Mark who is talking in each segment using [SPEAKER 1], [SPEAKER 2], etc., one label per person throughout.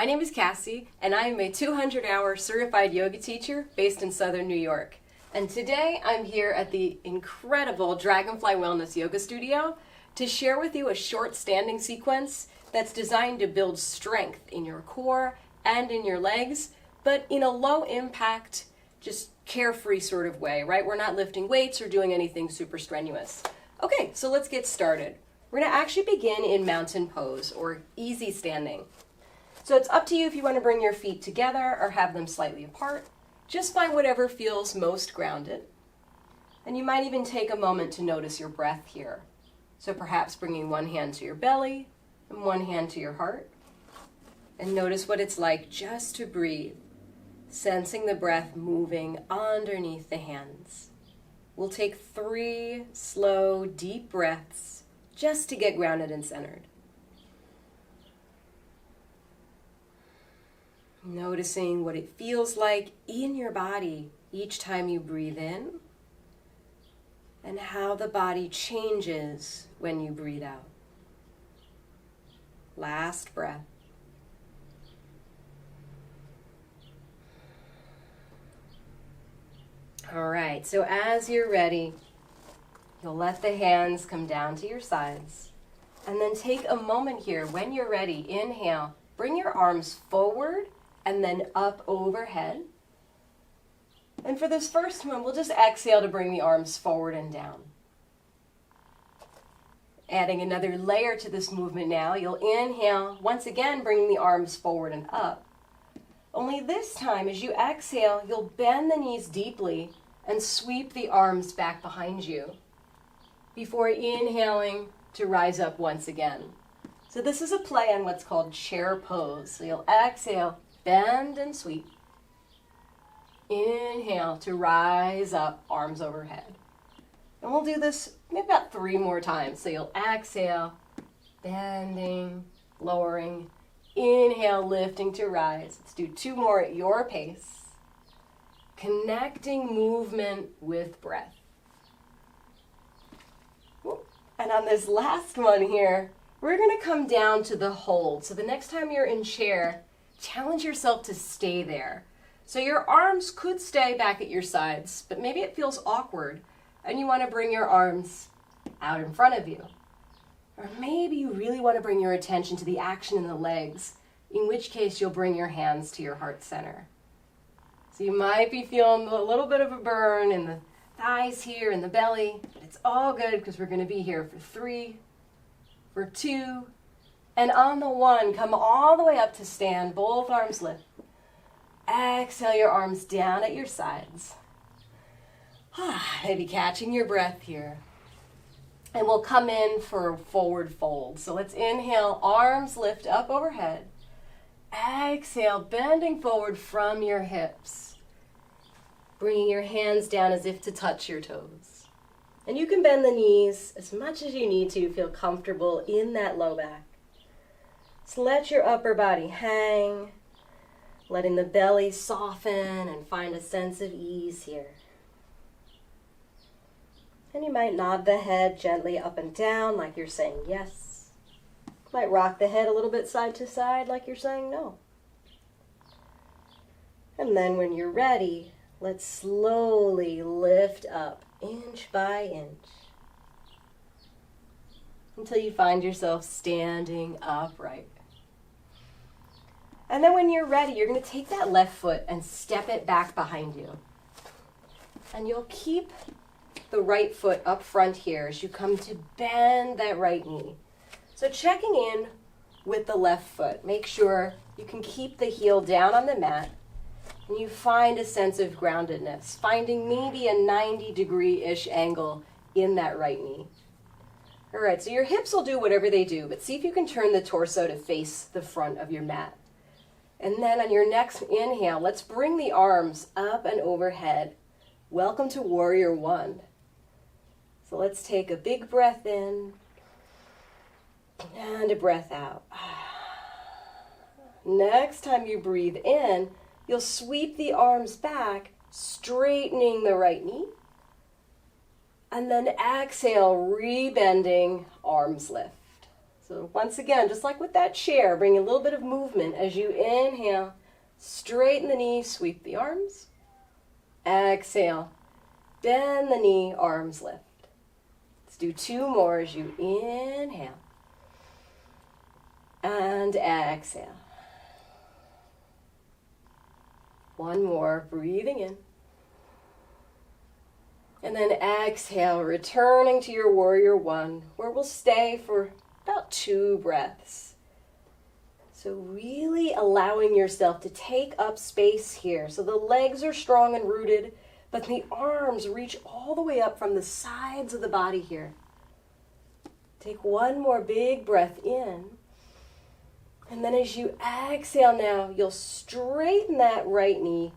[SPEAKER 1] name is Cassie, and I am a 200-hour certified yoga teacher based in Southern New York. And today I'm here at the incredible Dragonfly Wellness Yoga Studio to share with you a short standing sequence that's designed to build strength in your core and in your legs, but in a low impact, just carefree sort of way, right? We're not lifting weights or doing anything super strenuous. Okay, so let's get started. We're going to actually begin in mountain pose or easy standing. So it's up to you if you want to bring your feet together or have them slightly apart. Just find whatever feels most grounded. And you might even take a moment to notice your breath here. So perhaps bringing one hand to your belly and one hand to your heart. And notice what it's like just to breathe, sensing the breath moving underneath the hands. We'll take 3 slow, deep breaths just to get grounded and centered. Noticing what it feels like in your body each time you breathe in, and how the body changes when you breathe out. Last breath. All right, so as you're ready, you'll let the hands come down to your sides, and then take a moment here. When you're ready, inhale, bring your arms forward and then up overhead. And for this first one, we'll just exhale to bring the arms forward and down. Adding another layer to this movement now, you'll inhale, once again bringing the arms forward and up. Only this time, as you exhale, you'll bend the knees deeply and sweep the arms back behind you before inhaling to rise up once again. So this is a play on what's called chair pose. So you'll exhale, bend and sweep. Inhale to rise up, arms overhead. And we'll do this maybe about 3 more times. So you'll exhale, bending, lowering. Inhale, lifting to rise. Let's do 2 more at your pace. Connecting movement with breath. And on this last one here, we're going to come down to the hold. So the next time you're in chair, challenge yourself to stay there. So your arms could stay back at your sides, but maybe it feels awkward and you want to bring your arms out in front of you. Or maybe you really want to bring your attention to the action in the legs, in which case you'll bring your hands to your heart center. So you might be feeling a little bit of a burn in the thighs here, in the belly, but it's all good because we're going to be here for 3, for 2, and on the 1, come all the way up to stand, both arms lift. Exhale your arms down at your sides. Maybe catching your breath here. And we'll come in for forward fold. So let's inhale, arms lift up overhead. Exhale, bending forward from your hips. Bringing your hands down as if to touch your toes. And you can bend the knees as much as you need to feel comfortable in that low back. So let your upper body hang, letting the belly soften and find a sense of ease here. And you might nod the head gently up and down like you're saying yes. Might rock the head a little bit side to side like you're saying no. And then when you're ready, let's slowly lift up inch by inch until you find yourself standing upright. And then when you're ready, you're going to take that left foot and step it back behind you. And you'll keep the right foot up front here as you come to bend that right knee. So checking in with the left foot. Make sure you can keep the heel down on the mat and you find a sense of groundedness, finding maybe a 90-degree-ish angle in that right knee. All right, so your hips will do whatever they do, but see if you can turn the torso to face the front of your mat. And then on your next inhale, let's bring the arms up and overhead. Welcome to Warrior 1. So let's take a big breath in and a breath out. Next time you breathe in, you'll sweep the arms back, straightening the right knee. And then exhale, rebending, arms lift. So once again, just like with that chair, bring a little bit of movement as you inhale. Straighten the knee, sweep the arms. Exhale. Bend the knee, arms lift. Let's do 2 more as you inhale. And exhale. 1 more, breathing in. And then exhale, returning to your warrior 1, where we'll stay for about 2 breaths. So really allowing yourself to take up space here. So the legs are strong and rooted, but the arms reach all the way up from the sides of the body here. Take 1 more big breath in. And then as you exhale now, you'll straighten that right knee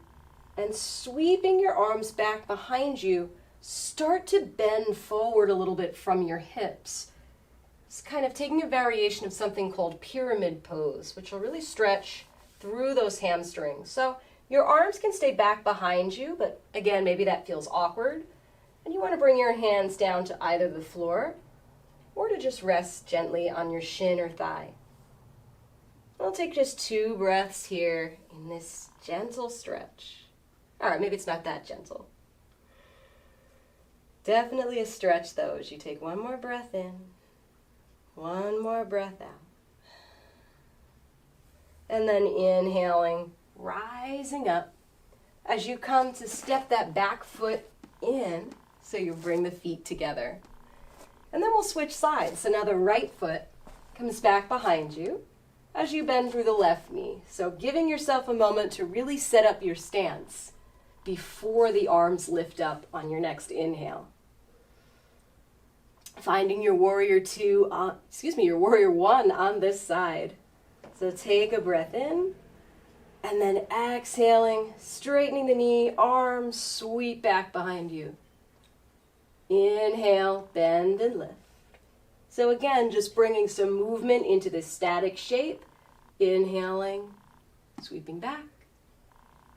[SPEAKER 1] and sweeping your arms back behind you, start to bend forward a little bit from your hips. It's kind of taking a variation of something called pyramid pose, which will really stretch through those hamstrings. So your arms can stay back behind you, but again, maybe that feels awkward. And you want to bring your hands down to either the floor or to just rest gently on your shin or thigh. We'll take just 2 breaths here in this gentle stretch. All right, maybe it's not that gentle. Definitely a stretch though, as you take 1 more breath in, 1 more breath out. And then inhaling, rising up as you come to step that back foot in, so you bring the feet together. And then we'll switch sides. So now the right foot comes back behind you as you bend through the left knee. So giving yourself a moment to really set up your stance before the arms lift up on your next inhale. Finding your warrior warrior 1 on this side. So take a breath in, and then exhaling, straightening the knee, arms sweep back behind you. Inhale, bend and lift. So again, just bringing some movement into this static shape. Inhaling, sweeping back.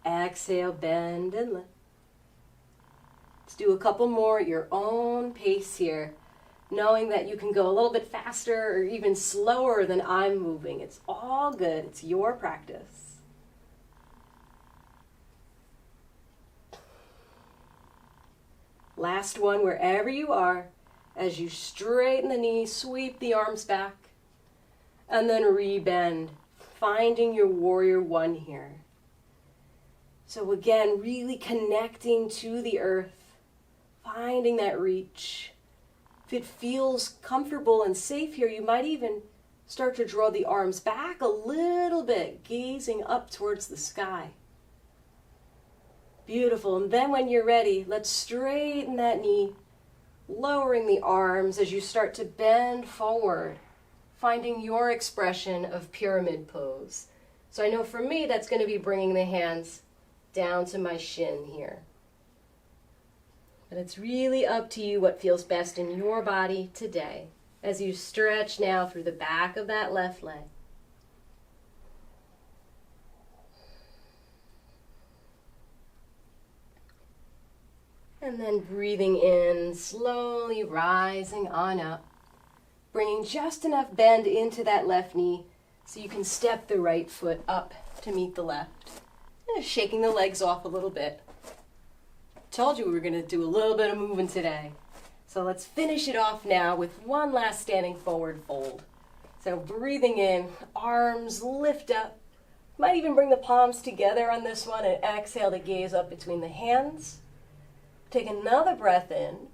[SPEAKER 1] Exhale, bend and lift. Let's do a couple more at your own pace here, knowing that you can go a little bit faster or even slower than I'm moving. It's all good. It's your practice. Last one, wherever you are, as you straighten the knee, sweep the arms back, and then rebend, finding your warrior 1 here. So again, really connecting to the earth, finding that reach. If it feels comfortable and safe here, you might even start to draw the arms back a little bit, gazing up towards the sky. Beautiful. And then when you're ready, let's straighten that knee, lowering the arms as you start to bend forward, finding your expression of pyramid pose. So I know for me, that's going to be bringing the hands down to my shin here. But it's really up to you what feels best in your body today as you stretch now through the back of that left leg. And then breathing in, slowly rising on up, bringing just enough bend into that left knee so you can step the right foot up to meet the left. And shaking the legs off a little bit. Told you we were going to do a little bit of movement today. So let's finish it off now with one last standing forward fold. So breathing in, arms lift up. Might even bring the palms together on this one and exhale to gaze up between the hands. Take another breath in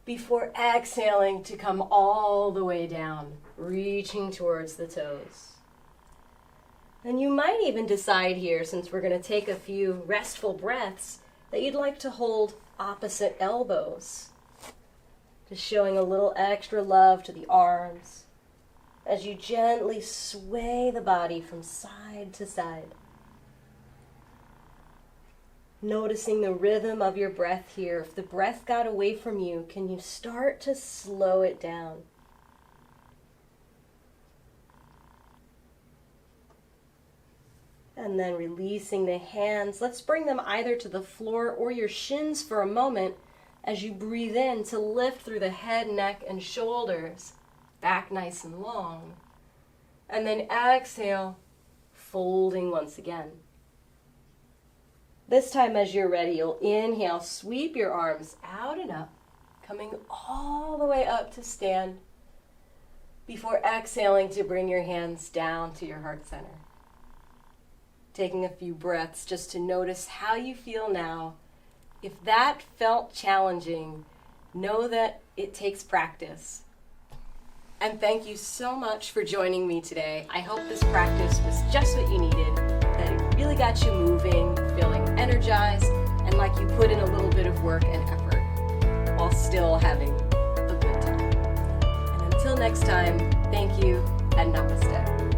[SPEAKER 1] before exhaling to come all the way down, reaching towards the toes. And you might even decide here, since we're going to take a few restful breaths, that you'd like to hold opposite elbows. Just showing a little extra love to the arms as you gently sway the body from side to side. Noticing the rhythm of your breath here. If the breath got away from you, can you start to slow it down? And then releasing the hands. Let's bring them either to the floor or your shins for a moment as you breathe in to lift through the head, neck, and shoulders. back nice and long. And then exhale, folding once again. This time as you're ready, you'll inhale, sweep your arms out and up, coming all the way up to stand, before exhaling to bring your hands down to your heart center. Taking a few breaths just to notice how you feel now. If that felt challenging, know that it takes practice. And thank you so much for joining me today. I hope this practice was just what you needed, that it really got you moving, feeling energized, and like you put in a little bit of work and effort while still having a good time. And until next time, thank you and namaste.